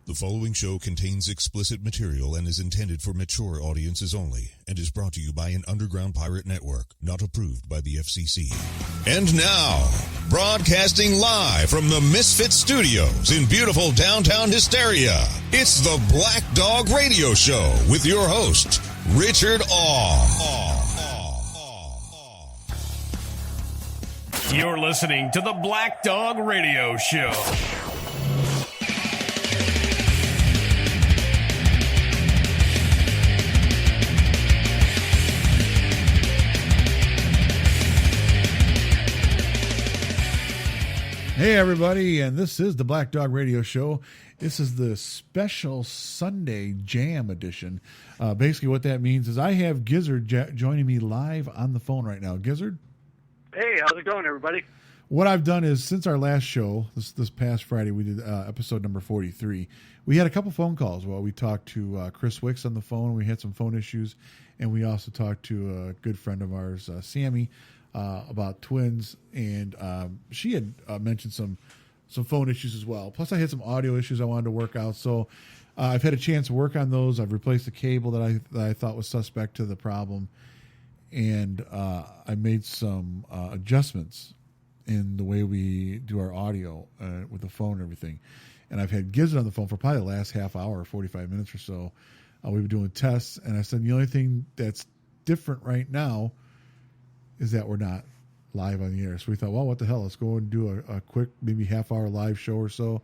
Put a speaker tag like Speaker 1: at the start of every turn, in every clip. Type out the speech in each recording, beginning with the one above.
Speaker 1: The following show contains explicit material and is intended for mature audiences only and is brought to you by an underground pirate network not approved by the FCC. And now, broadcasting live from the Misfit Studios in beautiful downtown Hysteria, it's the Black Dog Radio Show with your host, Richard Awe.
Speaker 2: You're listening to the Black Dog Radio Show.
Speaker 3: Hey everybody, and this is the Black Dog Radio Show. This is the special Sunday Jam edition. Basically what that means is I have Gizzard joining me live on the phone right now. Gizzard?
Speaker 4: Hey, how's it going, everybody?
Speaker 3: What I've done is, since our last show, this past Friday, we did episode number 43, we had a couple phone calls. Well, we talked to Chris Wicks on the phone. We had some phone issues, and we also talked to a good friend of ours, Sammy, about twins, and she had mentioned some phone issues as well. Plus, I had some audio issues I wanted to work out, so I've had a chance to work on those. I've replaced the cable that I thought was suspect to the problem, and I made some adjustments in the way we do our audio with the phone and everything. And I've had Gizzard on the phone for probably the last half hour, 45 minutes or so. We've been doing tests, and I said the only thing that's different right now is that we're not live on the air. So we thought, well, what the hell? Let's go and do a quick, maybe half-hour live show or so,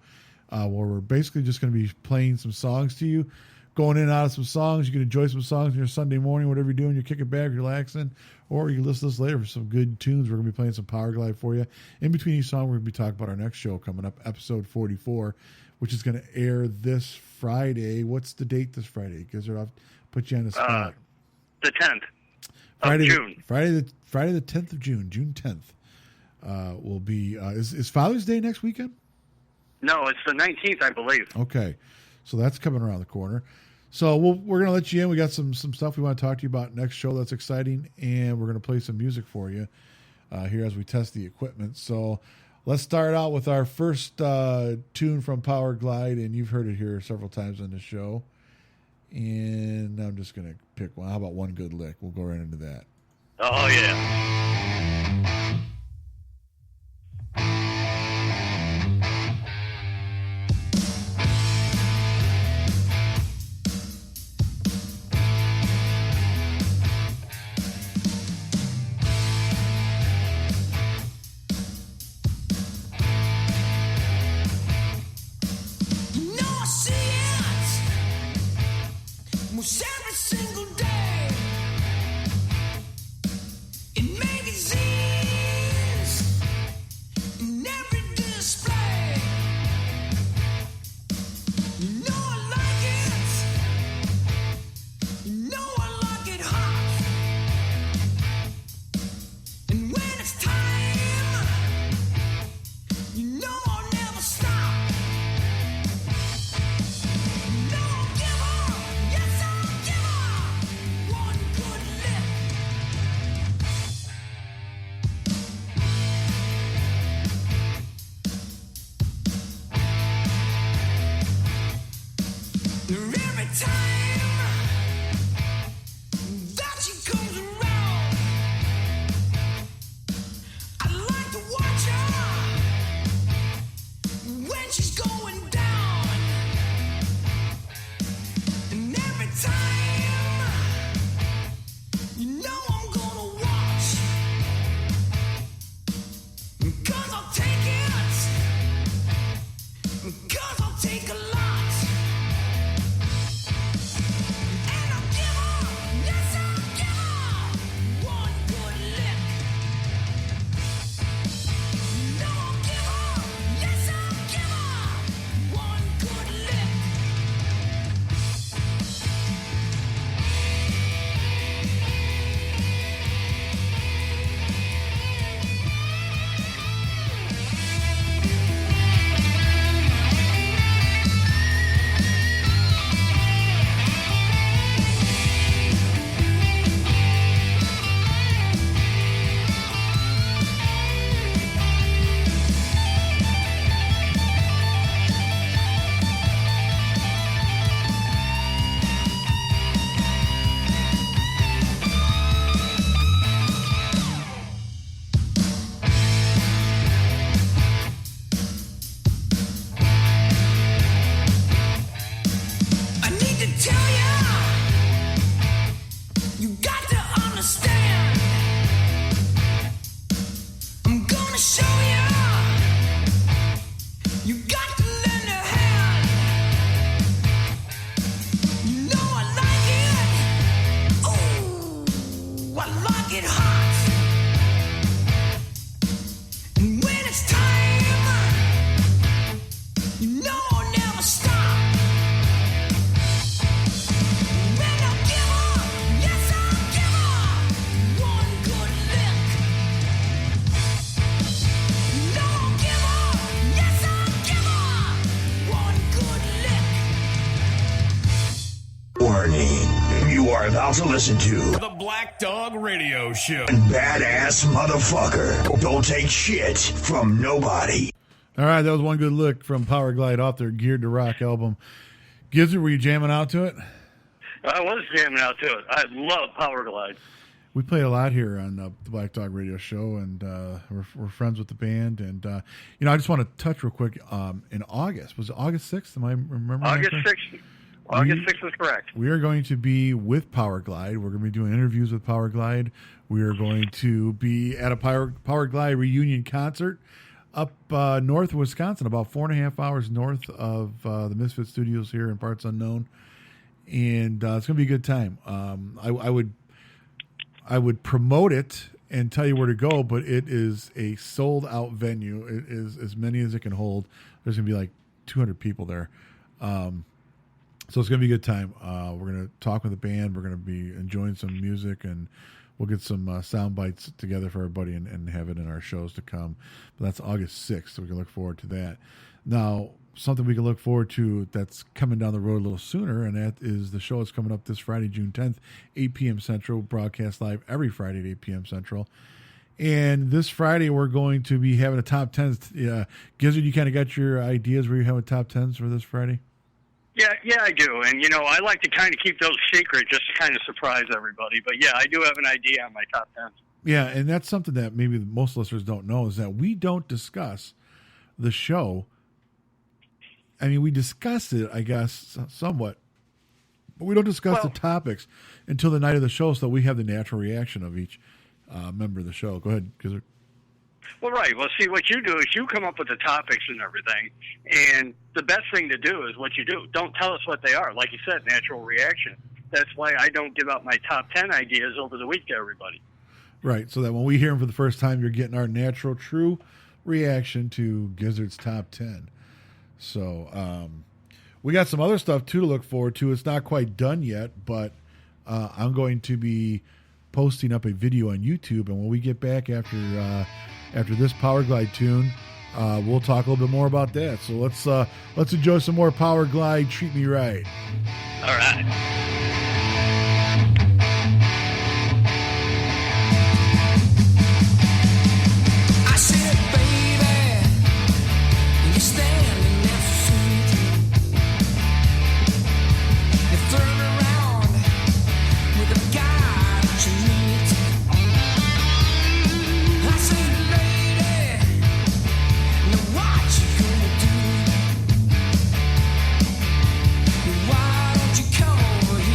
Speaker 3: where we're basically just going to be playing some songs to you, going in and out of some songs. You can enjoy some songs on your Sunday morning, whatever you're doing. You're kicking back, relaxing, or you can listen to this later for some good tunes. We're going to be playing some Power Glide for you. In between each song, we're going to be talking about our next show coming up, episode 44, which is going to air this Friday. What's the date this Friday? Because I'll put you on the spot.
Speaker 4: The 10th
Speaker 3: of
Speaker 4: June.
Speaker 3: Friday the 10th of June, June 10th, will be, is Father's Day next weekend?
Speaker 4: No, it's the 19th, I believe.
Speaker 3: Okay, so that's coming around the corner. So we're going to let you in. We got some stuff we want to talk to you about next show that's exciting, and we're going to play some music for you here as we test the equipment. So let's start out with our first tune from Power Glide, and you've heard it here several times on the show. And I'm just going to pick one. How about One Good Lick? We'll go right into that.
Speaker 4: Oh, yeah.
Speaker 5: Every single day in magazines, in every display. You know I like it. You know I like it hot. And when it's time, you know I'll never stop. No, I'll give up. Yes, I'll give up. One good lick. Every time that she comes around, I like to watch her when she's going down. And every time, you know I'm gonna watch, 'cause I'll take it, 'cause I'll take a lot. And I'll give her, yes I'll give her, one good lick. No, I'll give her, yes I'll give her, one good lick.
Speaker 6: are about to listen to
Speaker 2: The Black Dog Radio Show.
Speaker 6: Badass Motherfucker. Don't take shit from nobody.
Speaker 3: All right, that was one good look from Power Glide off their Geared to Rock album. Gizzard, were you jamming out to it?
Speaker 4: I was jamming out to it. I love Power Glide.
Speaker 3: We play a lot here on the Black Dog Radio Show, and we're friends with the band. And I just want to touch real quick. In August, was it August 6th? Am I remembering?
Speaker 4: August 6th. August 6th is correct.
Speaker 3: We are going to be with Power Glide. We're going to be doing interviews with Power Glide. We are going to be at a Power Glide reunion concert up north of Wisconsin, about 4.5 hours north of the Misfit Studios here in Parts Unknown. And it's going to be a good time. I would promote it and tell you where to go, but it is a sold-out venue. It is as many as it can hold. There's going to be like 200 people there. So it's going to be a good time. We're going to talk with the band. We're going to be enjoying some music, and we'll get some sound bites together for everybody and have it in our shows to come. But that's August 6th, so we can look forward to that. Now, something we can look forward to that's coming down the road a little sooner, and that is the show that's coming up this Friday, June 10th, 8 p.m. Central, broadcast live every Friday at 8 p.m. Central. And this Friday, we're going to be having a top 10s. Gizzard, you kind of got your ideas where you have a top 10s for this Friday?
Speaker 4: Yeah, I do. And, I like to kind of keep those secret just to kind of surprise everybody. But, yeah, I do have an idea on my top 10.
Speaker 3: Yeah, and that's something that maybe most listeners don't know is that we don't discuss the show. I mean, we discuss it, I guess, somewhat, but we don't discuss the topics until the night of the show so that we have the natural reaction of each member of the show. Go ahead, Gizzard.
Speaker 4: Well, right. Well, see, what you do is you come up with the topics and everything, and the best thing to do is what you do. Don't tell us what they are. Like you said, natural reaction. That's why I don't give out my top 10 ideas over the week to everybody.
Speaker 3: Right, so that when we hear them for the first time, you're getting our natural, true reaction to Gizzard's top 10. So we got some other stuff, too, to look forward to. It's not quite done yet, but I'm going to be posting up a video on YouTube, and when we get back after this Power Glide tune, we'll talk a little bit more about that. So let's enjoy some more Power Glide, Treat Me Right.
Speaker 4: All right.
Speaker 5: I said, baby, you're standing there so sweet. You turn around with a guy that you meet. I said, lady, now what you gonna do? Why don't you come over here?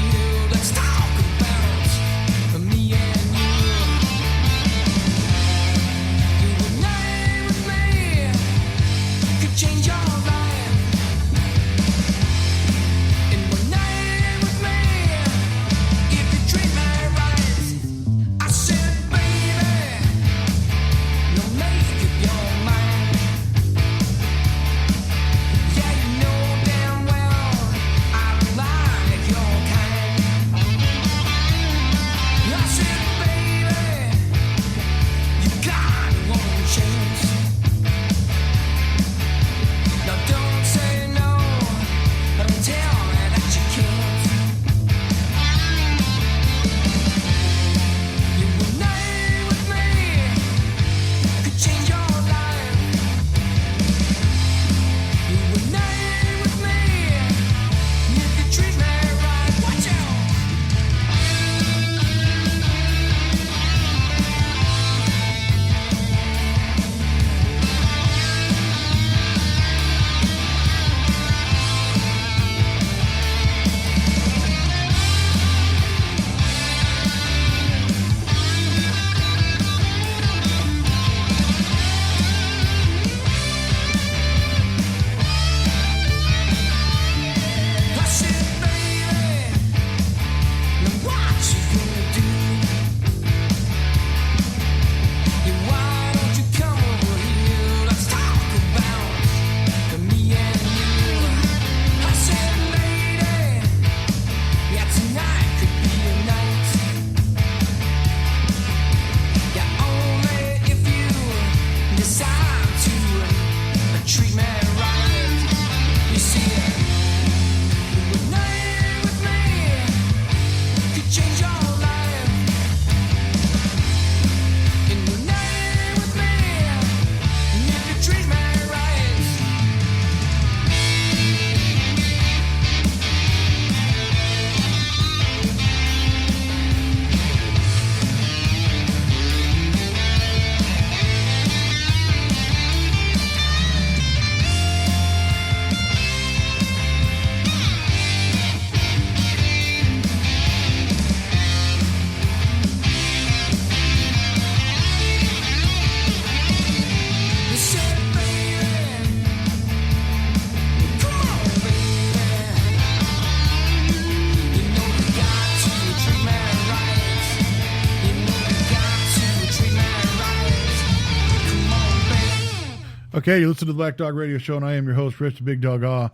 Speaker 3: Okay, you listen to the Black Dog Radio Show, and I am your host, Rich Big Dog Awe.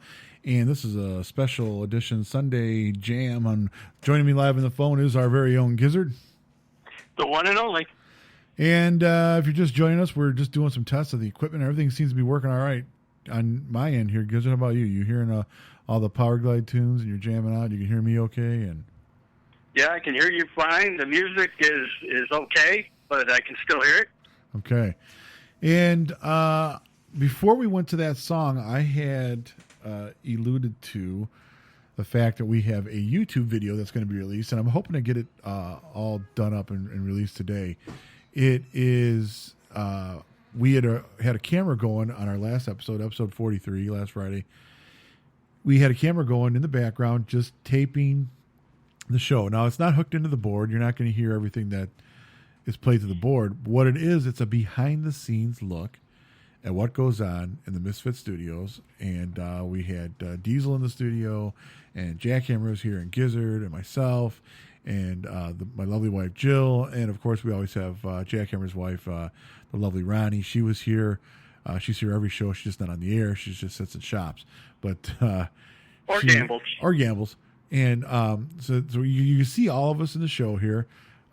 Speaker 3: And this is a special edition Sunday jam. On joining me live on the phone is our very own Gizzard.
Speaker 4: The one and only.
Speaker 3: And if you're just joining us, we're just doing some tests of the equipment. Everything seems to be working all right on my end here. Gizzard, how about you? You hearing all the Power Glide tunes, and you're jamming out? You can hear me okay? And
Speaker 4: Yeah, I can hear you fine. The music is okay, but I can still hear it.
Speaker 3: okay. And before we went to that song, I had alluded to the fact that we have a YouTube video that's going to be released, and I'm hoping to get it all done up and released today. It is we had a camera going on our last episode 43, last Friday. We had a camera going in the background, just taping the show. Now, it's not hooked into the board. You're not going to hear everything that is played to the board. What it is, it's a behind-the-scenes look at what goes on in the Misfit Studios. And we had Diesel in the studio, and Jackhammer was here, and Gizzard, and myself, and my lovely wife, Jill. And, of course, we always have Jackhammer's wife, the lovely Ronnie. She was here. She's here every show. She's just not on the air. She just sits and shops. But
Speaker 4: Or gambles.
Speaker 3: Or gambles. And so you see all of us in the show here.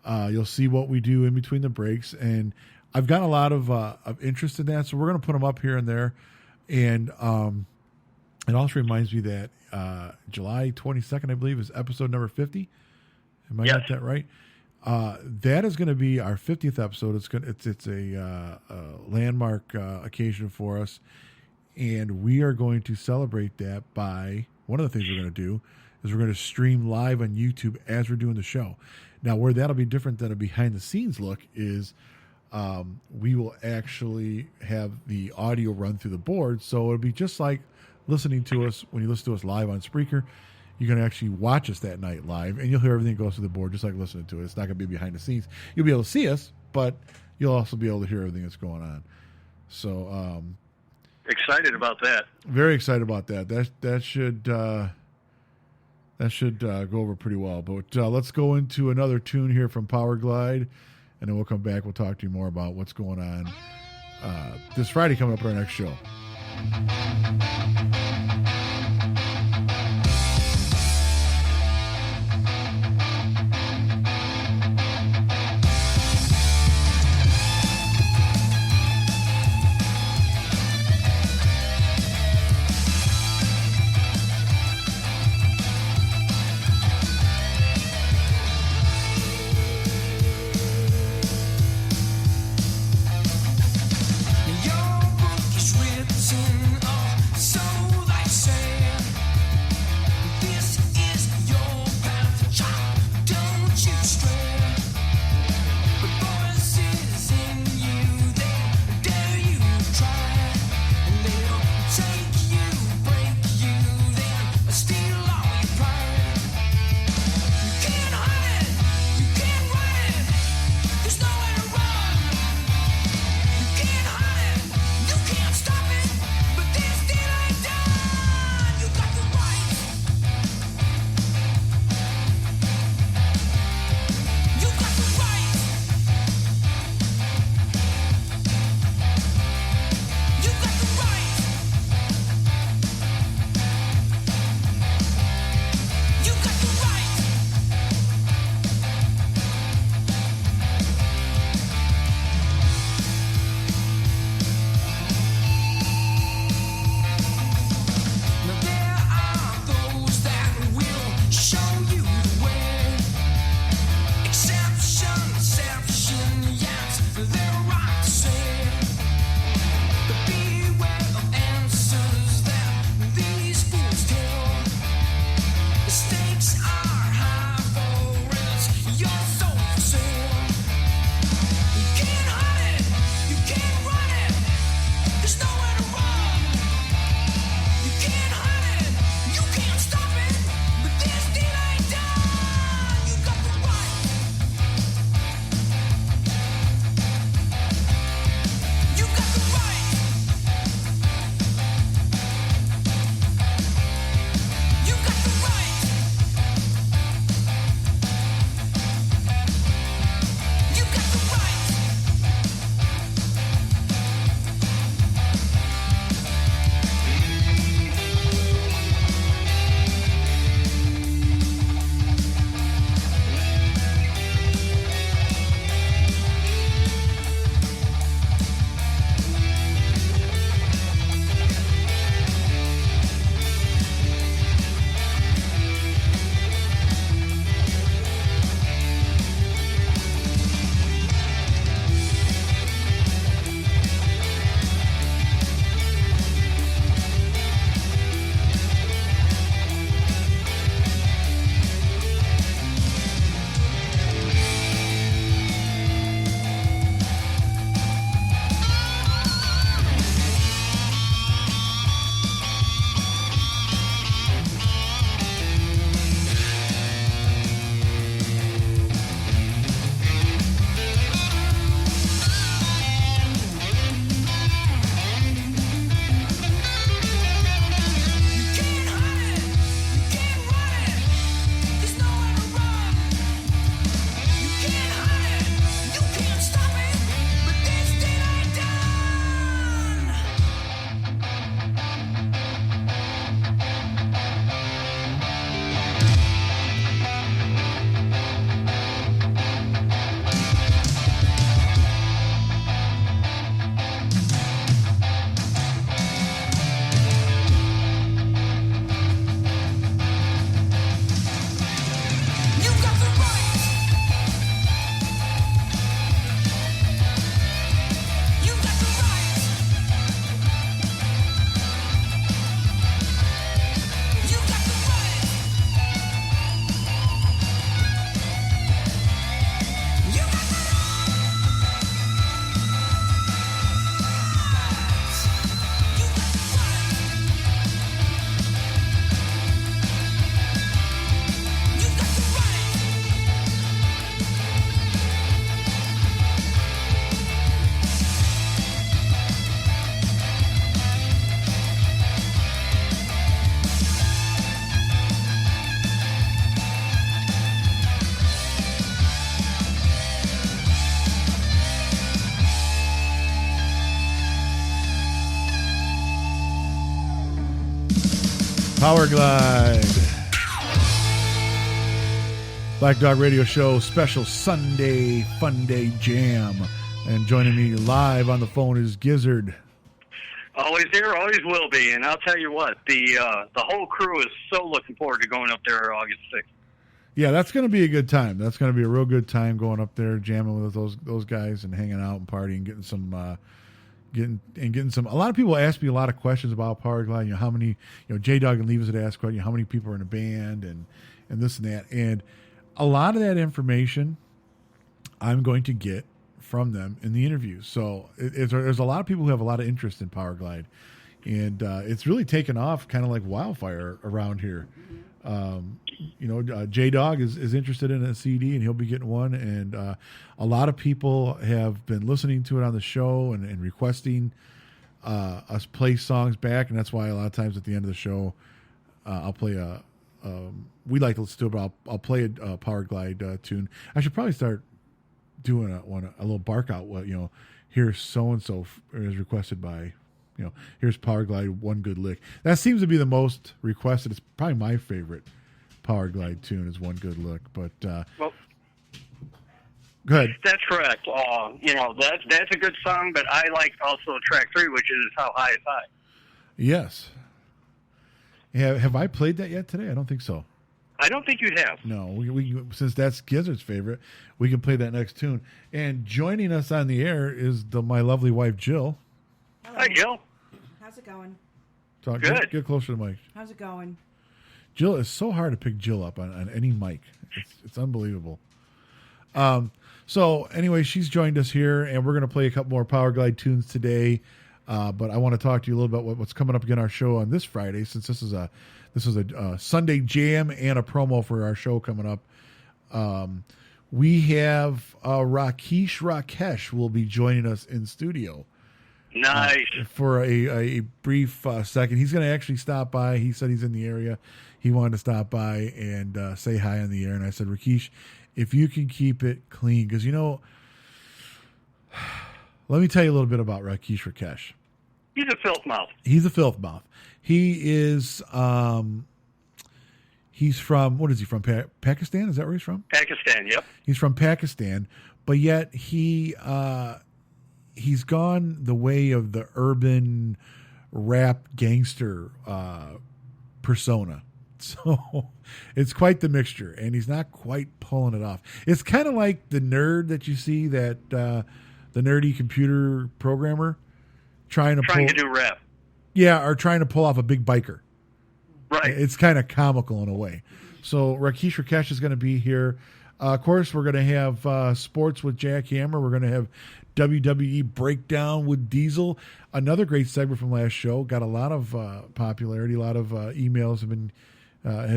Speaker 3: You'll see what we do in between the breaks. And I've got a lot of interest in that, so we're going to put them up here and there. And it also reminds me that July 22nd, I believe, is episode number 50. Am I got that right? That is going to be our 50th episode. It's a landmark occasion for us, and we are going to celebrate that by one of the things we're going to do is we're going to stream live on YouTube as we're doing the show. Now, where that'll be different than a behind-the-scenes look is we will actually have the audio run through the board, so it'll be just like listening to us when you listen to us live on Spreaker. You're going to actually watch us that night live, and you'll hear everything that goes through the board just like listening to it. It's not going to be behind the scenes. You'll be able to see us, but you'll also be able to hear everything that's going on. So
Speaker 4: Excited about that.
Speaker 3: very excited about that. That should go over pretty well. But let's go into another tune here from Power Glide, and then we'll come back. We'll talk to you more about what's going on this Friday coming up in our next show.
Speaker 5: Your book is written, oh, so they say.
Speaker 3: Power Glide. Black Dog Radio Show special Sunday Fun Day Jam. And joining me live on the phone is Gizzard.
Speaker 4: Always here, always will be. And I'll tell you what, the whole crew is so looking forward to going up there August 6th.
Speaker 3: Yeah, that's going to be a good time. That's going to be a real good time going up there, jamming with those guys and hanging out and partying, getting some getting some. A lot of people ask me a lot of questions about Power Glide. How many? J Dog and Levis would ask, how many people are in a band and this and that. And a lot of that information I'm going to get from them in the interview. So there's a lot of people who have a lot of interest in Power Glide, and it's really taken off kind of like wildfire around here. J Dog is interested in a CD, and he'll be getting one. And a lot of people have been listening to it on the show and requesting us play songs back, and that's why a lot of times at the end of the show, I'll play we like to listen to it, but I'll play a Power Glide tune. I should probably start doing a little bark out. Here's so and so is requested by. Here's Power Glide, One Good Lick. That seems to be the most requested. It's probably my favorite Power Glide tune is One Good Lick. But
Speaker 4: well,
Speaker 3: go ahead.
Speaker 4: That's correct. That's a good song, but I like also track 3, which is How High Is High.
Speaker 3: Yes. Have I played that yet today? I don't think so.
Speaker 4: I don't think you have.
Speaker 3: No, we since that's Gizzard's favorite, we can play that next tune. And joining us on the air is my lovely wife, Jill.
Speaker 7: Hello.
Speaker 4: Hi, Jill.
Speaker 7: How's it going?
Speaker 3: Good. Get closer to the mic.
Speaker 7: How's it going?
Speaker 3: Jill, it's so hard to pick Jill up on any mic. It's unbelievable. So anyway, she's joined us here, and we're going to play a couple more Power Glide tunes today. But I want to talk to you a little about what's coming up again our show on this Friday, since this is a Sunday jam and a promo for our show coming up. We have Rakesh will be joining us in studio.
Speaker 4: Nice.
Speaker 3: For a brief second. He's going to actually stop by. He said he's in the area. He wanted to stop by and say hi on the air. And I said, Rakesh, if you can keep it clean, because, let me tell you a little bit about Rakesh.
Speaker 4: He's a filth mouth.
Speaker 3: He's a filth mouth. He is, he's from, what is he from? Pakistan? Is that where he's from?
Speaker 4: Pakistan, yep.
Speaker 3: He's from Pakistan, but yet he's gone the way of the urban rap gangster persona. So it's quite the mixture, and he's not quite pulling it off. It's kind of like the nerd that you see, that the nerdy computer programmer trying to do rap. Yeah, or trying to pull off a big biker.
Speaker 4: Right.
Speaker 3: It's kind of comical in a way. So Rakesh is going to be here. Of course, we're going to have sports with Jack Hammer. We're going to have WWE Breakdown with Diesel. Another great segment from last show. Got a lot of popularity. A lot of emails have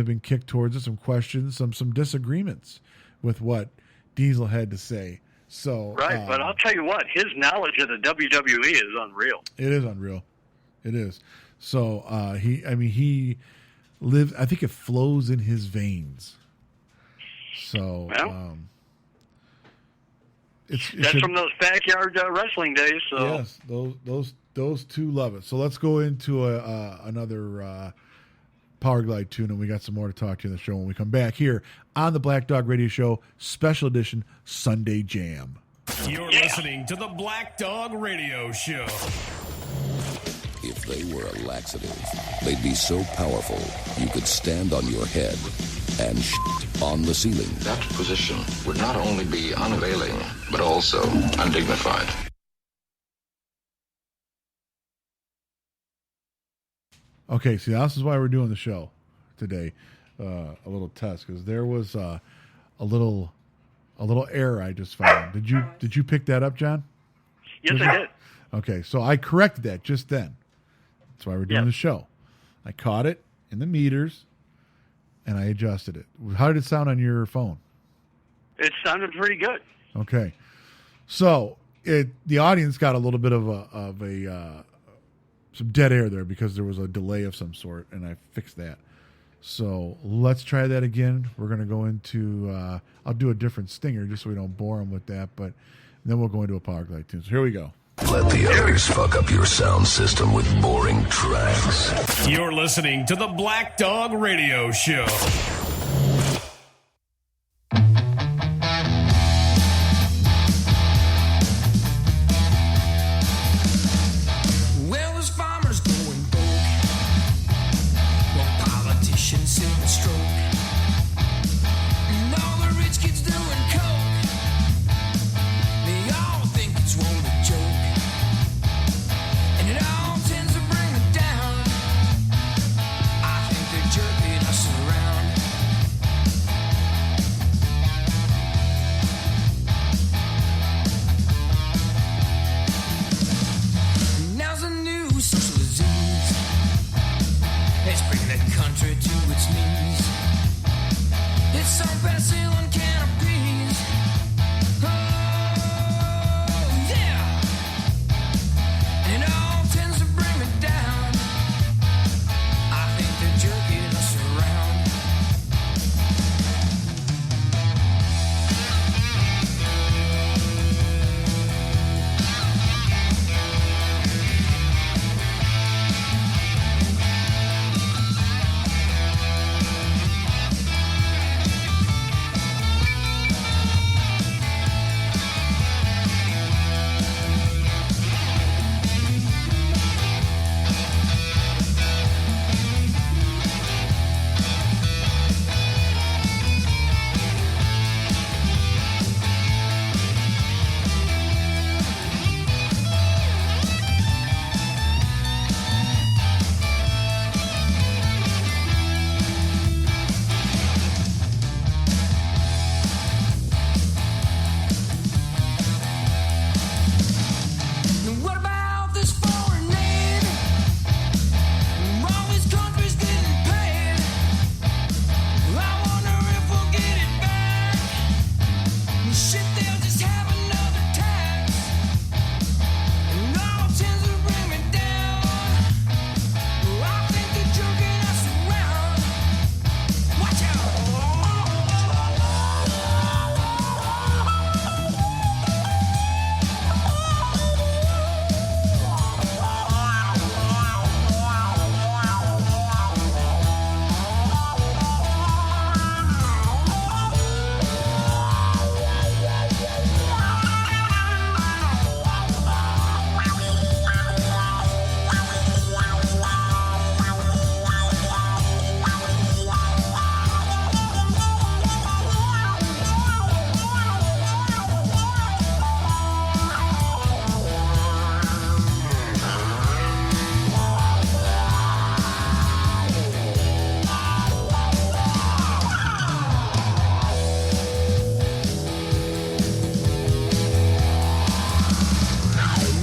Speaker 3: been kicked towards us. Some questions, some disagreements with what Diesel had to say. So
Speaker 4: right, but I'll tell you what, his knowledge of the WWE is unreal.
Speaker 3: It is unreal. It is. So he lives. I think it flows in his veins. So
Speaker 4: that's from those backyard wrestling days. So
Speaker 3: yes, those two love it. So let's go into another Power Glide tune, and we got some more to talk to you in the show when we come back here on the Black Dog Radio Show Special Edition Sunday Jam.
Speaker 2: You're listening to the Black Dog Radio Show.
Speaker 8: If they were a laxative, they'd be so powerful you could stand on your head and shit on the ceiling.
Speaker 9: That position would not only be unavailing, but also undignified.
Speaker 3: Okay, see, this is why we're doing the show today, a little test, because there was a little error I just found. Did you pick that up, John?
Speaker 4: Yes, I did.
Speaker 3: Okay, so I corrected that just then. That's why we're doing the show. I caught it in the meters, and I adjusted it. How did it sound on your phone?
Speaker 4: It sounded pretty good.
Speaker 3: Okay, so the audience got a little bit of some dead air there because there was a delay of some sort, and I fixed that. So let's try that again. We're going to go into, I'll do a different stinger just so we don't bore them with that, but then we'll go into a Power Glide tune. So here we go.
Speaker 8: Let the others fuck up your sound system with boring tracks.
Speaker 2: You're listening to the Black Dog Radio Show.
Speaker 5: Well, there's farmers going broke, while politicians sit and stroke, and all the rich kids doing coke. They all think it's one a joke, and it all tends to bring it down. I think they're jerking us around. Now's a new social disease. It's bringing the country to its knees. It's some penicillin canopies. Oh, yeah. And it all tends to bring it down. I think they're jerking us around. And what about this foreign aid? All these countries getting paid. I wonder if we'll get it back. Shit, they'll just have another tax. And all tends to bring me down. I think they're jerking us around. Watch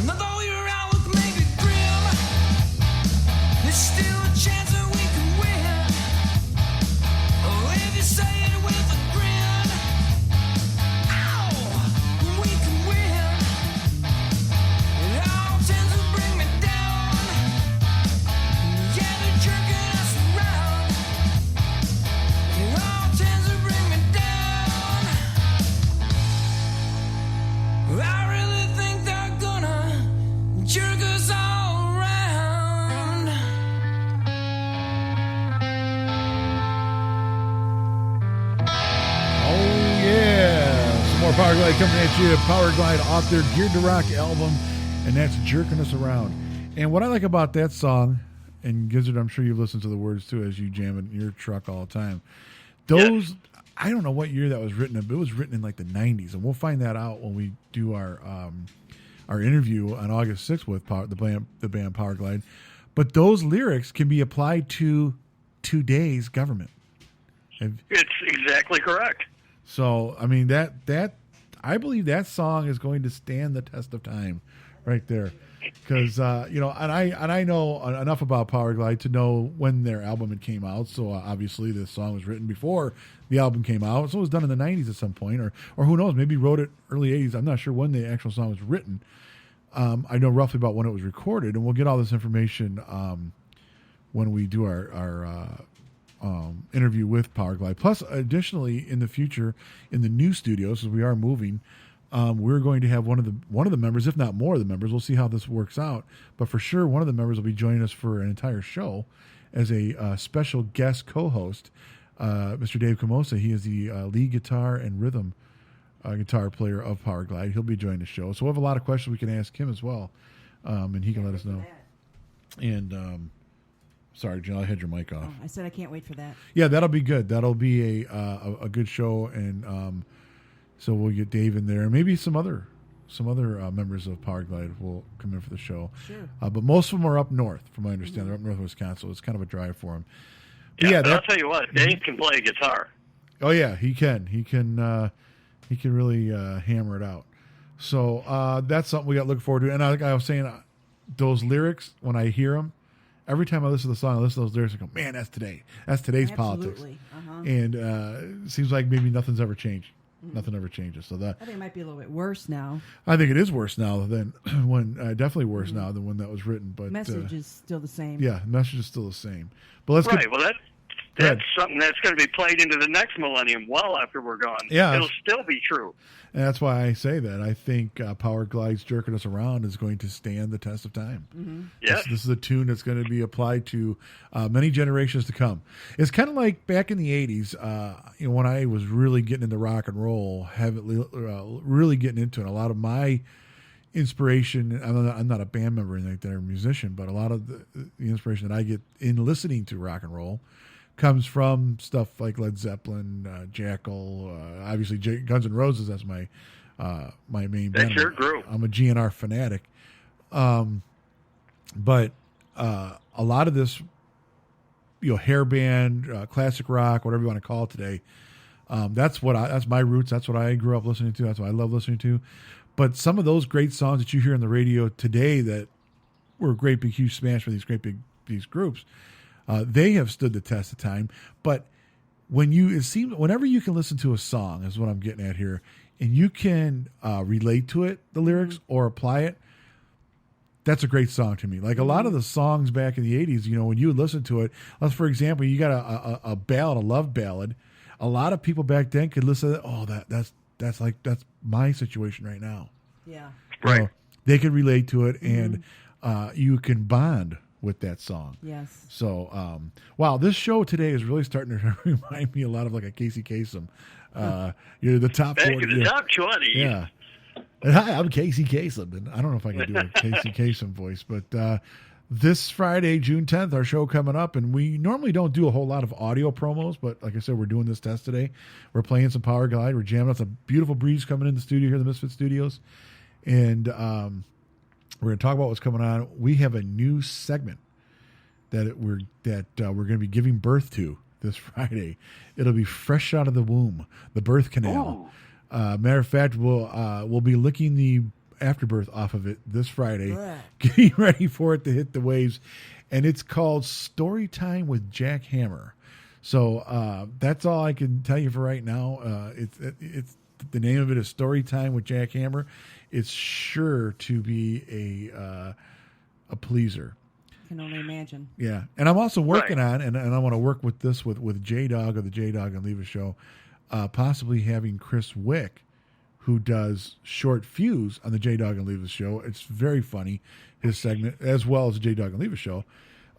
Speaker 5: although your outlook may be grim, there's still a chance that we can win. Oh, if you say it with a grin, ow, we can win. It all tends to bring me down. Yeah, they're jerking us around. It all tends to bring me down. I really think they're gonna jerk us all around.
Speaker 3: Oh, yeah. Some more Power Glide coming at you. Power Glide off their Geared to Rock album, and that's Jerking Us Around. And what I like about that song, and Gizzard, I'm sure you've listened to the words too as you jam it in your truck all the time. Those, I don't know what year that was written, but it was written in like the 90s, and we'll find that out when we do our interview on August 6th with the band Power Glide. But those lyrics can be applied to today's government.
Speaker 4: It's exactly correct.
Speaker 3: So, I mean, that I believe that song is going to stand the test of time right there. Because, and I know enough about Power Glide to know when their album had came out. So, obviously, this song was written before the album came out. So, it was done in the 90s at some point. Or who knows, maybe wrote it early 80s. I'm not sure when the actual song was written. I know roughly about when it was recorded. And we'll get all this information when we do our interview with Power Glide. Plus, additionally, in the future, in the new studios, as we are moving, we're going to have one of the members, if not more of the members. We'll see how this works out, but for sure, one of the members will be joining us for an entire show as a special guest co-host. Mr. Dave Camosa. He is the lead guitar and rhythm guitar player of Power Glide. He'll be joining the show, so we'll have a lot of questions we can ask him as well, and he can let us know. And sorry, Jill, I had your mic off.
Speaker 7: I said I can't wait for that.
Speaker 3: Yeah, that'll be good. That'll be a good show, and so we'll get Dave in there, and maybe some other members of Power Glide will come in for the show.
Speaker 7: Sure.
Speaker 3: But most of them are up north, from what I understand. They're up north of Wisconsin, so it's kind of a drive for them.
Speaker 4: But I'll tell you what, Dave can play guitar.
Speaker 3: Oh yeah, he can. He can really hammer it out. So that's something we got to look forward to. And like I was saying, those lyrics, when I hear them, every time I listen to the song, I listen to those lyrics, I go, man, that's today. That's today's politics. And it seems like maybe nothing's ever changed. Nothing ever changes. So that
Speaker 7: I think it might be a little bit worse now.
Speaker 3: I think it is worse now than when definitely worse now than when that was written. But
Speaker 7: message is still the same.
Speaker 3: Yeah, message is still the same. But let's
Speaker 4: Well, that's something that's going to be played into the next millennium, well after we're gone.
Speaker 3: Yeah,
Speaker 4: it'll still be true.
Speaker 3: And that's why I say that. I think Power Glide's Jerking Us Around is going to stand the test of time.
Speaker 7: Mm-hmm.
Speaker 4: Yes.
Speaker 3: This is a tune that's going to be applied to many generations to come. It's kind of like back in the 80s, when I was really getting into rock and roll, really getting into it. A lot of my inspiration, I'm not a band member or anything like that, or a musician, but a lot of the inspiration that I get in listening to rock and roll comes from stuff like Led Zeppelin, Jackal, obviously Guns N' Roses. That's my main band.
Speaker 4: That's your group.
Speaker 3: I'm a GNR fanatic. But a lot of this, hair band, classic rock, whatever you want to call it today, that's my roots. That's what I grew up listening to. That's what I love listening to. But some of those great songs that you hear on the radio today that were a great big huge smash for these groups, they have stood the test of time. But whenever you can listen to a song, is what I'm getting at here, and you can relate to it, the lyrics, or apply it, that's a great song to me. Like a lot of the songs back in the 80s, when you would listen to it, for example, you got a ballad, a love ballad. A lot of people back then could listen to that's my situation right now.
Speaker 7: Yeah.
Speaker 4: Right.
Speaker 3: They could relate to it, and you can bond with that song.
Speaker 7: Yes.
Speaker 3: So, wow, this show today is really starting to remind me a lot of like a Casey Kasem. The top 40.
Speaker 4: The top 20.
Speaker 3: Yeah. And hi, I'm Casey Kasem. And I don't know if I can do a Casey Kasem voice, but this Friday, June 10th, our show coming up, and we normally don't do a whole lot of audio promos, but like I said, we're doing this test today. We're playing some Power Glide. We're jamming. It's a beautiful breeze coming in the studio here, the Misfit Studios. And we're going to talk about what's coming on. We have a new segment that we're going to be giving birth to this Friday. It'll be fresh out of the womb, the birth canal. Matter of fact, we'll be licking the afterbirth off of it this Friday, getting ready for it to hit the waves, and it's called Story Time with Jack Hammer. So that's all I can tell you for right now. It's the name of it is Story Time with Jack Hammer. It's sure to be a pleaser.
Speaker 7: I can only imagine.
Speaker 3: Yeah, and I'm also working on, and I want to work with this with J-Dog of the J-Dog and Leave Show, possibly having Chris Wick, who does Short Fuse on the J-Dog and Leave Show. It's very funny, his segment, as well as the J-Dog and Leave Show.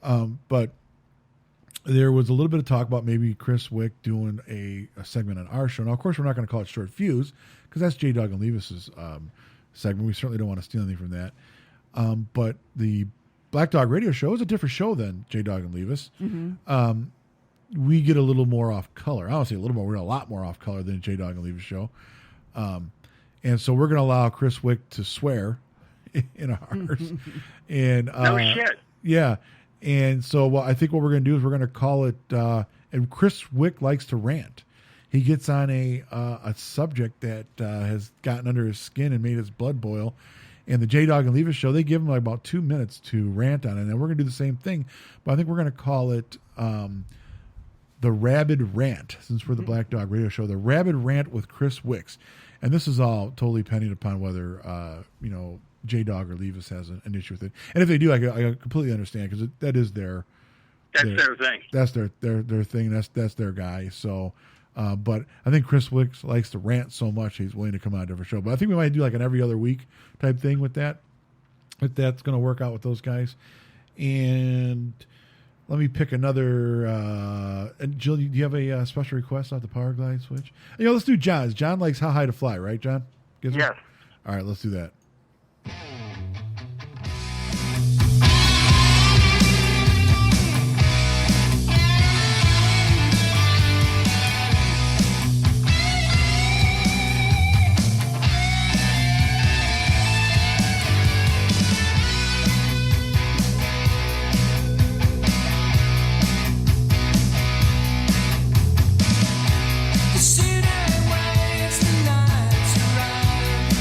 Speaker 3: But there was a little bit of talk about maybe Chris Wick doing a segment on our show. Now, of course, we're not going to call it Short Fuse because that's J-Dog and Leavis's segment. We certainly don't want to steal anything from that. But the Black Dog Radio Show is a different show than J-Dog and Leavis.
Speaker 7: Mm-hmm.
Speaker 3: We get a little more off color. I don't say a little more. We're a lot more off color than J-Dog and Leavis Show. And so we're going to allow Chris Wick to swear in ours. And
Speaker 4: no shit.
Speaker 3: Yeah. And so I think what we're going to do is we're going to call it, and Chris Wick likes to rant. He gets on a subject that has gotten under his skin and made his blood boil. And the J-Dog and Leavis Show, they give him like about 2 minutes to rant on it. And we're going to do the same thing. But I think we're going to call it the Rabid Rant, since we're the Black Dog Radio Show. The Rabid Rant with Chris Wicks. And this is all totally depending upon whether, J-Dog or Leavis has an issue with it. And if they do, I completely understand, because that is their...
Speaker 4: That's their thing.
Speaker 3: That's their thing. That's their guy. So But I think Chris Wicks likes to rant so much he's willing to come on a different show. But I think we might do like an every other week type thing with that. If that's going to work out with those guys. And let me pick another. And Jill, do you have a special request off the Power Glide switch? Let's do John's. John likes How High to Fly, right, John?
Speaker 4: Yes.
Speaker 3: All right, let's do that.
Speaker 5: The city waits the night to ride.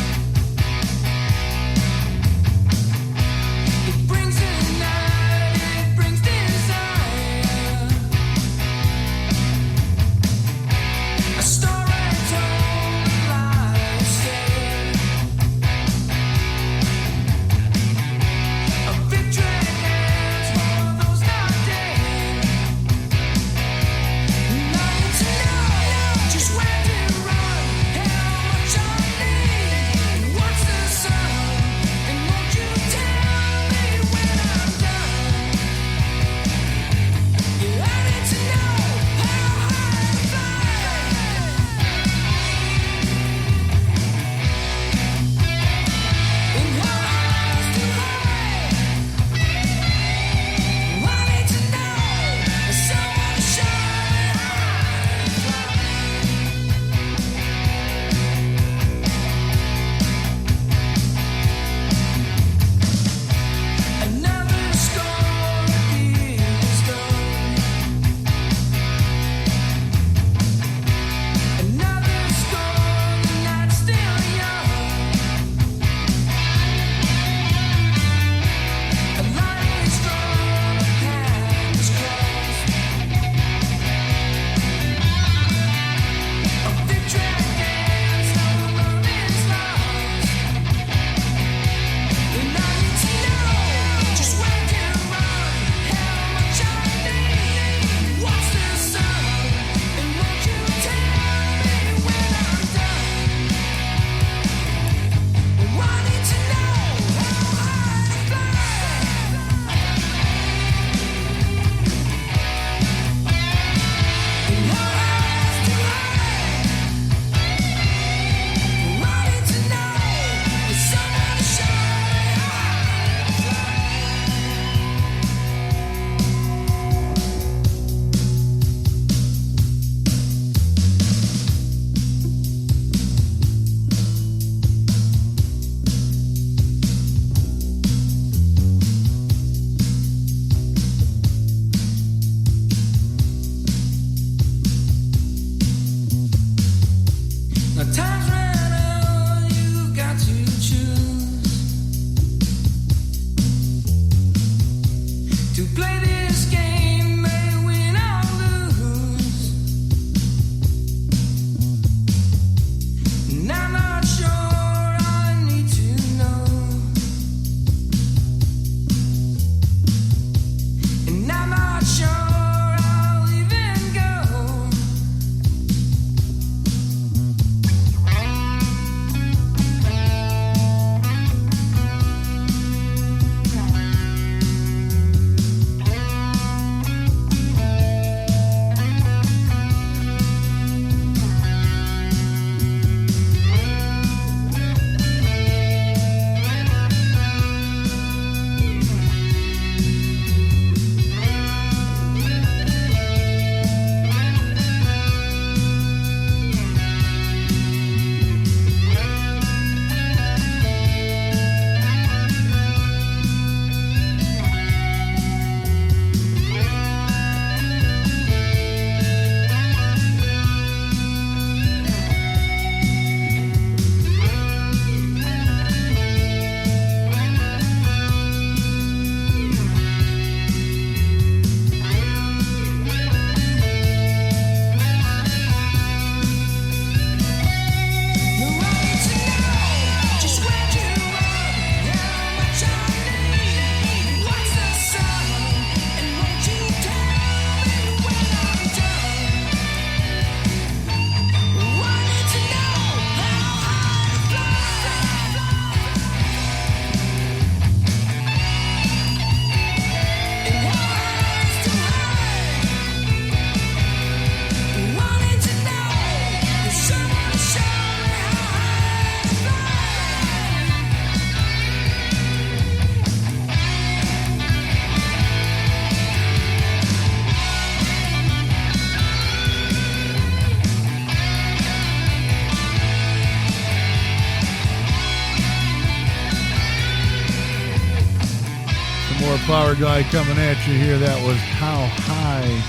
Speaker 3: Power Guy coming at you here. That was How High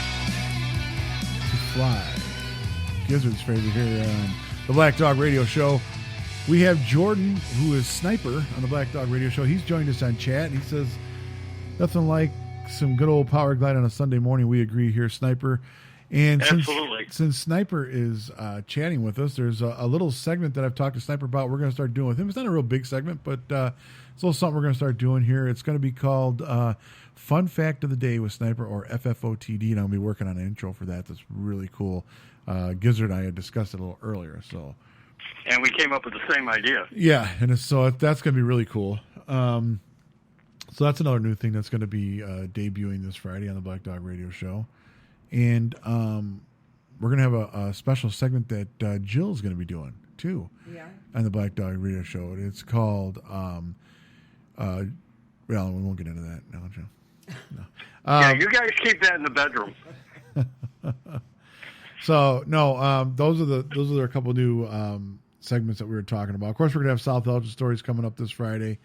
Speaker 3: to Fly. Gizzard's favorite here on the Black Dog Radio Show. We have Jordan, who is Sniper on the Black Dog Radio Show. He's joined us on chat. He says, nothing like some good old Power Glide on a Sunday morning. We agree here, Sniper. And since Sniper is chatting with us, there's a little segment that I've talked to Sniper about we're going to start doing with him. It's not a real big segment, but it's a little something we're going to start doing here. It's going to be called Fun Fact of the Day with Sniper, or FFOTD, and I'll be working on an intro for that. That's really cool. Gizzard and I had discussed it a little earlier.
Speaker 4: And we came up with the same idea.
Speaker 3: Yeah, and that's going to be really cool. So that's another new thing that's going to be debuting this Friday on the Black Dog Radio Show. And we're going to have a special segment that Jill's going to be doing, too, on the Black Dog Radio Show. It's called, well, we won't get into that now, Jill. No.
Speaker 4: Yeah, you guys keep that in the bedroom.
Speaker 3: So, no, those are a couple of new segments that we were talking about. Of course, we're going to have South Elgin stories coming up this Friday,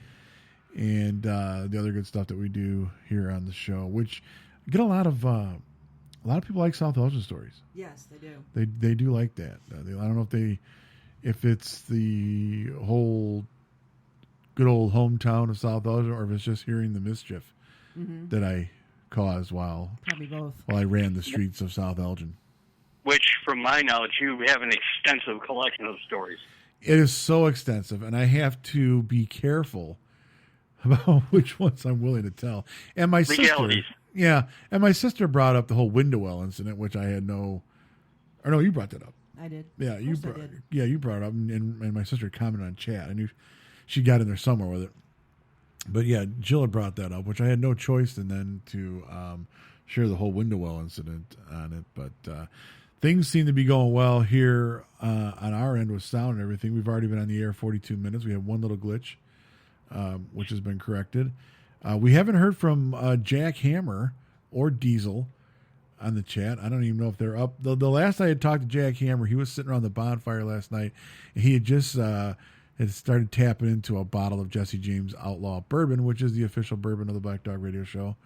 Speaker 3: and the other good stuff that we do here on the show, which get a lot of people like South Elgin stories.
Speaker 7: Yes, they do.
Speaker 3: They do like that. I don't know if it's the whole good old hometown of South Elgin, or if it's just hearing the mischief that I caused while I ran the streets of South Elgin.
Speaker 4: Which, from my knowledge, you have an extensive collection of stories.
Speaker 3: It is so extensive, and I have to be careful about which ones I'm willing to tell. And my
Speaker 4: Legalities.
Speaker 3: My sister brought up the whole window well incident, which I had no, you brought that up.
Speaker 7: I did.
Speaker 3: Yeah, you brought it up, and my sister commented on chat. I knew she got in there somewhere with it. But yeah, Jill had brought that up, which I had no choice than to share the whole window well incident on it. But things seem to be going well here on our end with sound and everything. We've already been on the air 42 minutes. We have one little glitch, which has been corrected. We haven't heard from Jack Hammer or Diesel on the chat. I don't even know if they're up. The last I had talked to Jack Hammer, he was sitting around the bonfire last night. And he had just had started tapping into a bottle of Jesse James Outlaw Bourbon, which is the official bourbon of the Black Dog Radio Show.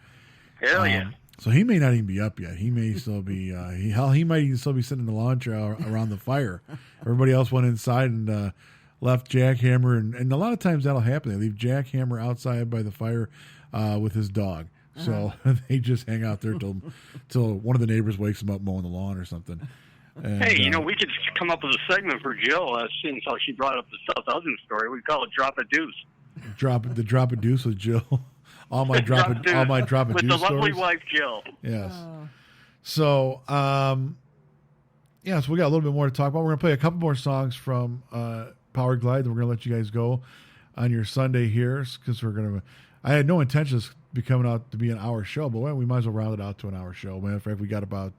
Speaker 4: Hell yeah.
Speaker 3: So he may not even be up yet. He may still be. He might even still be sitting in the lawn chair around the fire. Everybody else went inside and left Jack Hammer, and a lot of times that'll happen. They leave Jack Hammer outside by the fire with his dog. So they just hang out there till one of the neighbors wakes him up mowing the lawn or something. And,
Speaker 4: hey, we could come up with a segment for Jill, seeing how she brought up the South Elgin story. We call it Drop a Deuce.
Speaker 3: Drop a deuce with Jill. all my drop a deuce
Speaker 4: with the lovely
Speaker 3: stories.
Speaker 4: wife Jill.
Speaker 3: Yes. So so we got a little bit more to talk about. We're gonna play a couple more songs from Power Glide. Then we're gonna let you guys go on your Sunday here, because I had no intentions of coming out to be an hour show, but we might as well round it out to an hour show. Matter of fact, we got about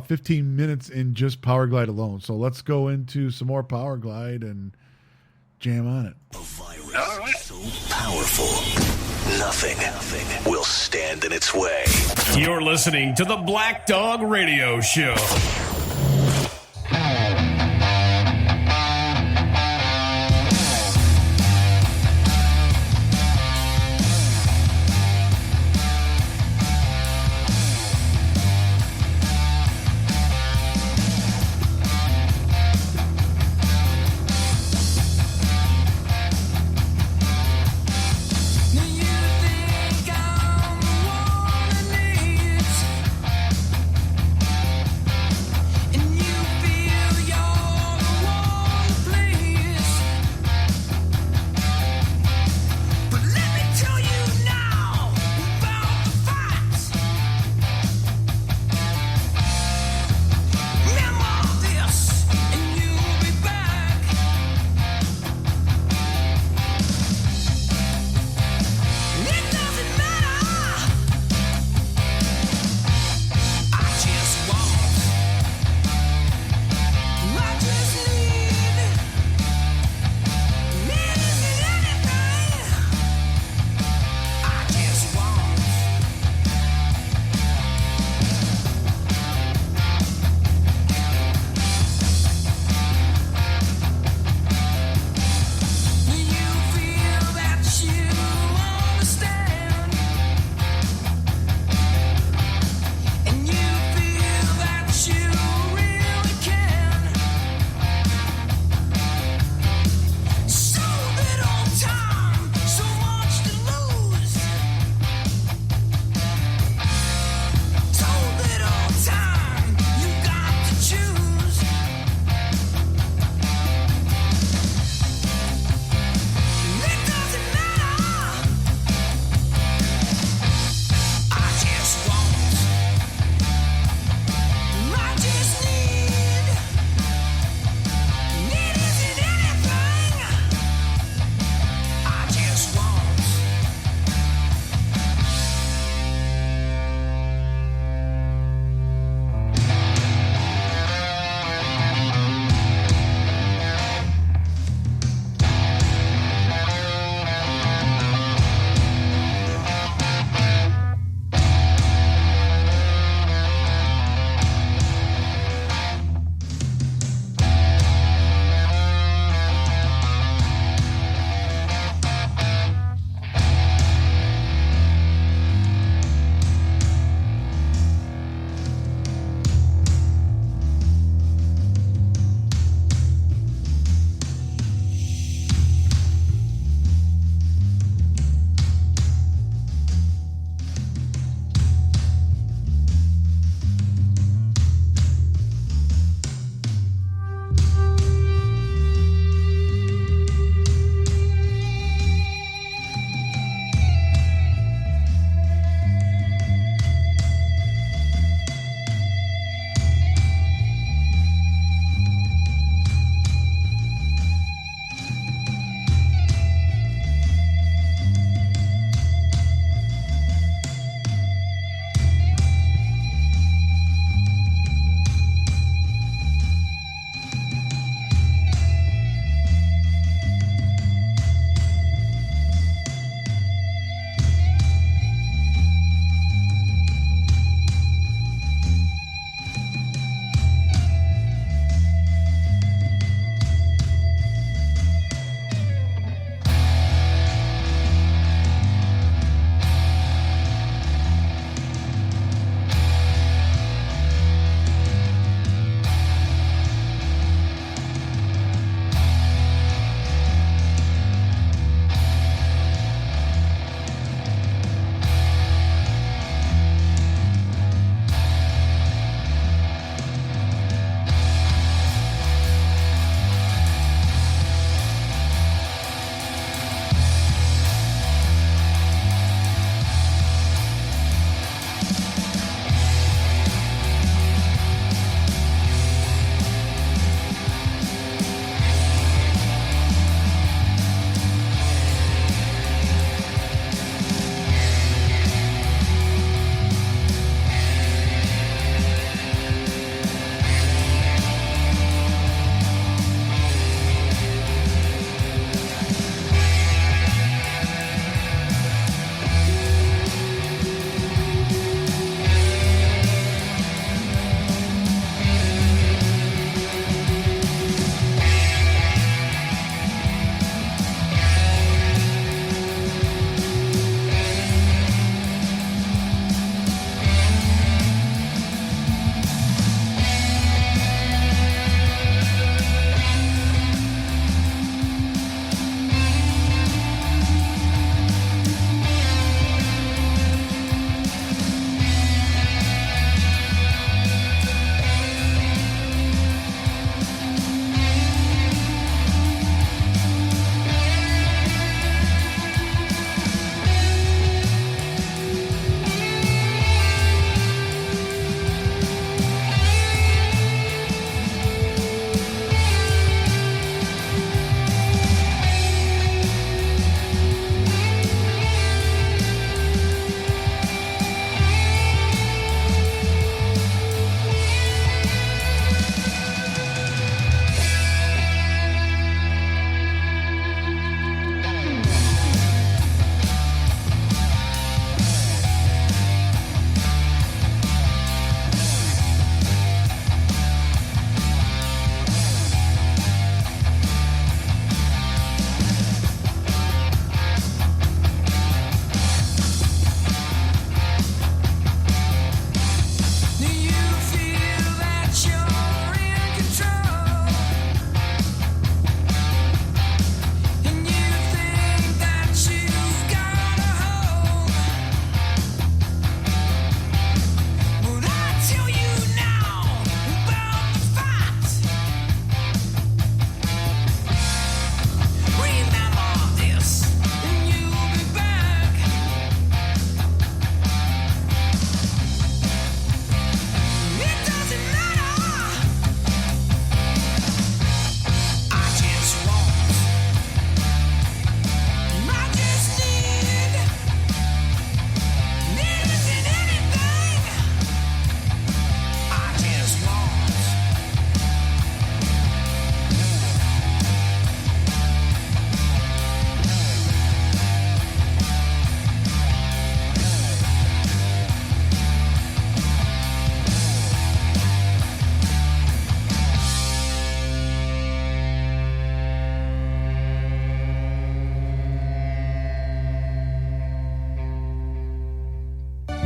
Speaker 3: 15 minutes in just Power Glide alone. So let's go into some more Power Glide and jam on it.
Speaker 6: A virus so powerful, nothing will stand in its way.
Speaker 2: You're listening to the Black Dog Radio Show.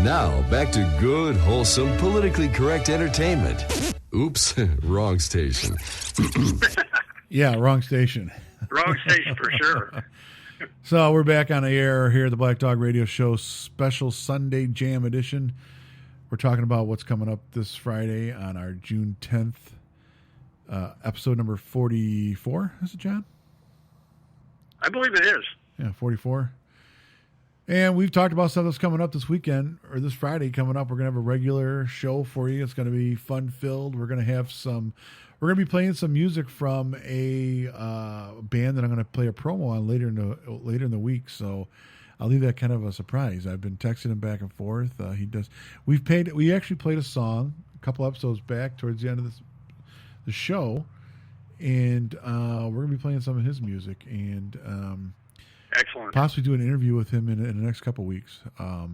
Speaker 10: Now, back to good, wholesome, politically correct entertainment. Oops, wrong station.
Speaker 3: Yeah, wrong station.
Speaker 4: Wrong station for sure.
Speaker 3: So we're back on the air here at the Black Dog Radio Show special Sunday Jam edition. We're talking about what's coming up this Friday on our June 10th episode number 44. Is it, John?
Speaker 4: I believe it is.
Speaker 3: Yeah, 44. And we've talked about stuff that's coming up this weekend, or this Friday coming up. We're going to have a regular show for you. It's going to be fun-filled. We're going to be playing some music from a band that I'm going to play a promo on later in the week. So I'll leave that kind of a surprise. I've been texting him back and forth. He does. We actually played a song a couple episodes back towards the end of the show, and we're going to be playing some of his music and
Speaker 4: excellent.
Speaker 3: Possibly do an interview with him in the next couple of weeks. I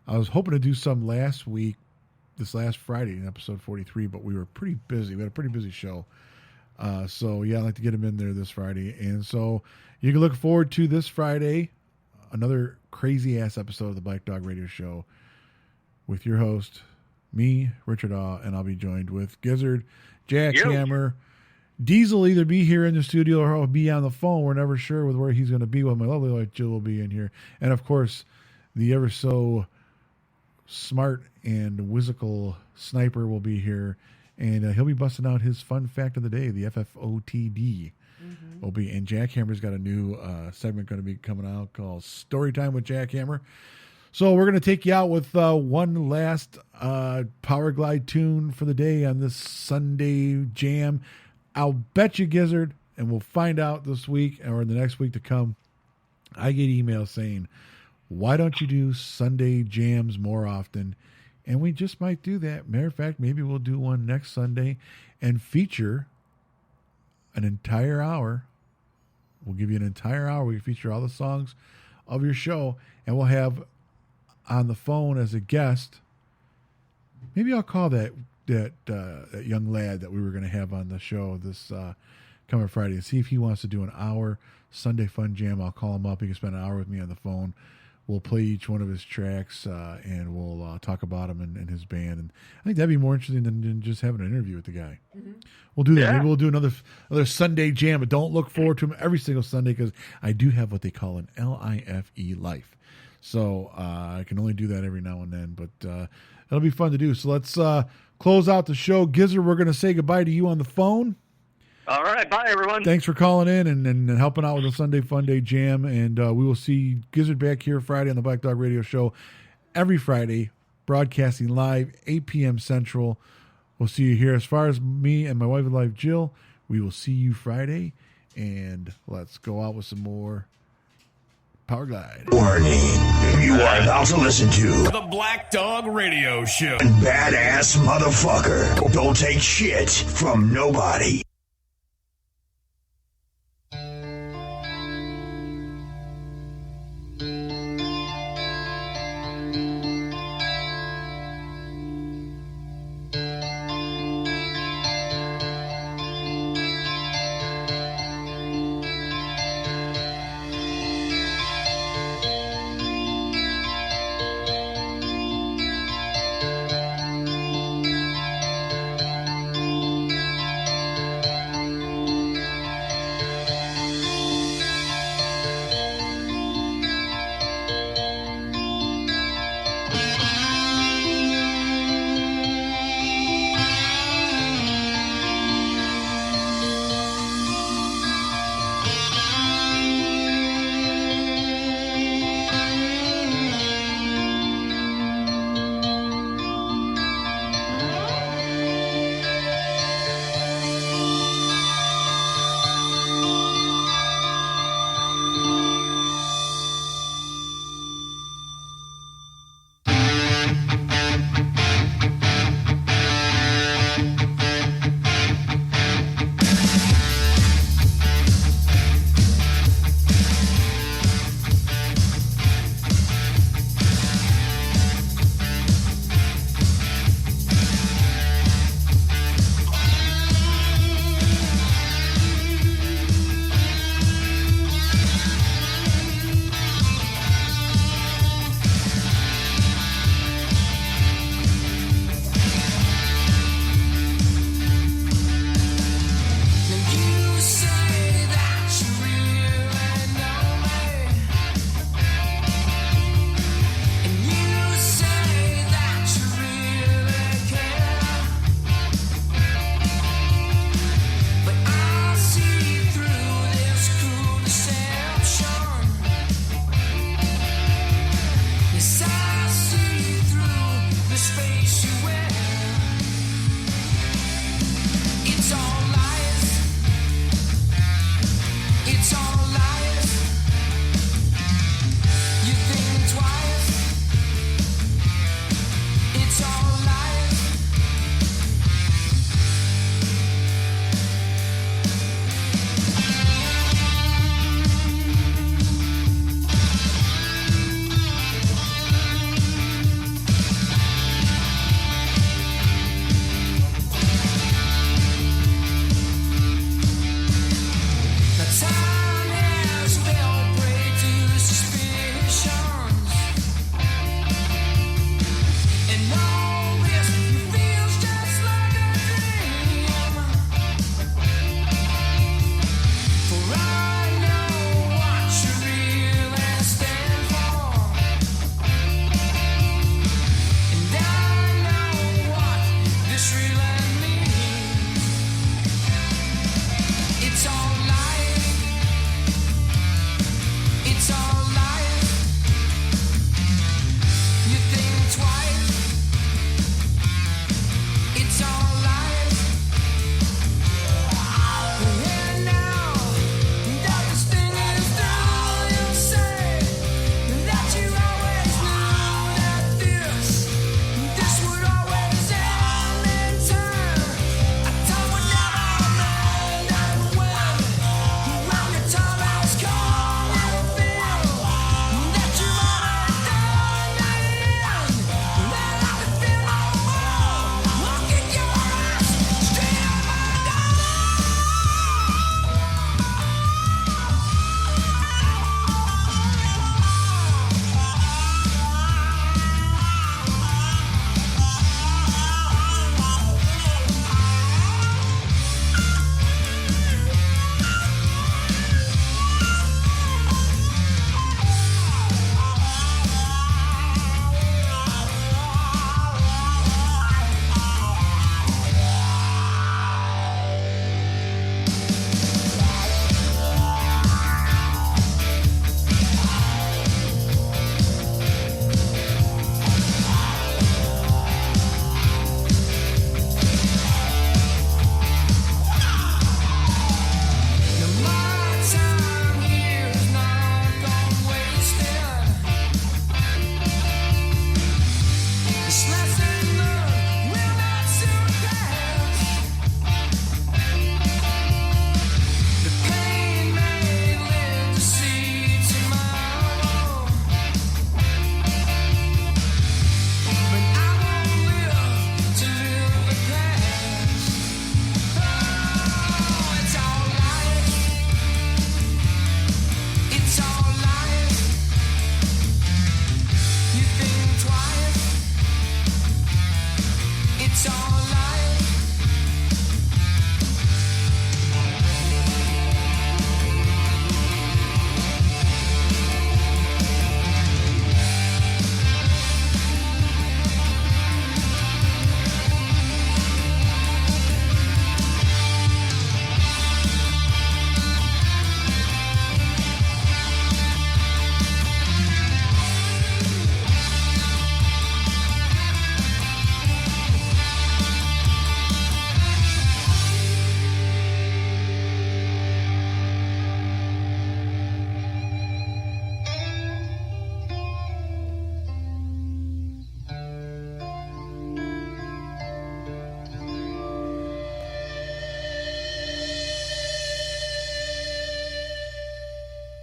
Speaker 3: was hoping to do some this last Friday in episode 43, but we were pretty busy. We had a pretty busy show. So, yeah, I'd like to get him in there this Friday. And so you can look forward to this Friday, another crazy-ass episode of the Black Dog Radio Show with your host, me, Richard Awe, and I'll be joined with Gizzard, Jackhammer. Diesel will either be here in the studio or he'll be on the phone. We're never sure with where he's going to be. Well, my lovely wife Jill will be in here. And, of course, the ever so smart and whimsical Sniper will be here. And he'll be busting out his fun fact of the day, the FFOTD. Will be. And Jackhammer's got a new segment going to be coming out called Storytime with Jackhammer. So we're going to take you out with one last Power Glide tune for the day on this Sunday jam. I'll bet you, Gizzard, and we'll find out this week or the next week to come, I get emails saying, why don't you do Sunday jams more often? And we just might do that. Matter of fact, maybe we'll do one next Sunday and feature an entire hour. We'll give you an entire hour. We can feature all the songs of your show, and we'll have on the phone as a guest, maybe I'll call that young lad that we were going to have on the show this coming Friday and see if he wants to do an hour Sunday fun jam. I'll call him up. He can spend an hour with me on the phone. We'll play each one of his tracks and we'll talk about him and his band. And I think that'd be more interesting than just having an interview with the guy. Mm-hmm. We'll do that. Yeah. Maybe we'll do another Sunday jam, but don't look forward to him every single Sunday because I do have what they call an LIFE life. So I can only do that every now and then, but it'll be fun to do. So let's close out the show. Gizzard, we're going to say goodbye to you on the phone.
Speaker 4: All right. Bye, everyone.
Speaker 3: Thanks for calling in and helping out with the Sunday Fun Day Jam. And we will see Gizzard back here Friday on the Black Dog Radio Show every Friday, broadcasting live, 8 p.m. Central. We'll see you here. As far as me and my wife and life, Jill, we will see you Friday. And let's go out with some more Power Glide.
Speaker 6: Warning. You are about to listen to
Speaker 2: the Black Dog Radio Show.
Speaker 6: Badass motherfucker. Don't take shit from nobody.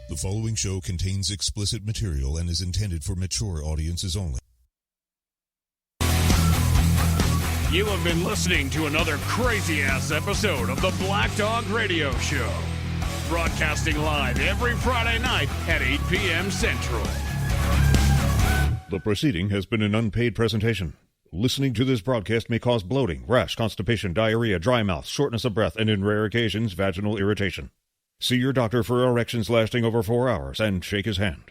Speaker 1: The following show contains explicit material and is intended for mature audiences only.
Speaker 2: You have been listening to another crazy-ass episode of the Black Dog Radio Show. Broadcasting live every Friday night at 8 p.m. Central.
Speaker 1: The proceeding has been an unpaid presentation. Listening to this broadcast may cause bloating, rash, constipation, diarrhea, dry mouth, shortness of breath, and in rare occasions, vaginal irritation. See your doctor for erections lasting over 4 hours and shake his hand.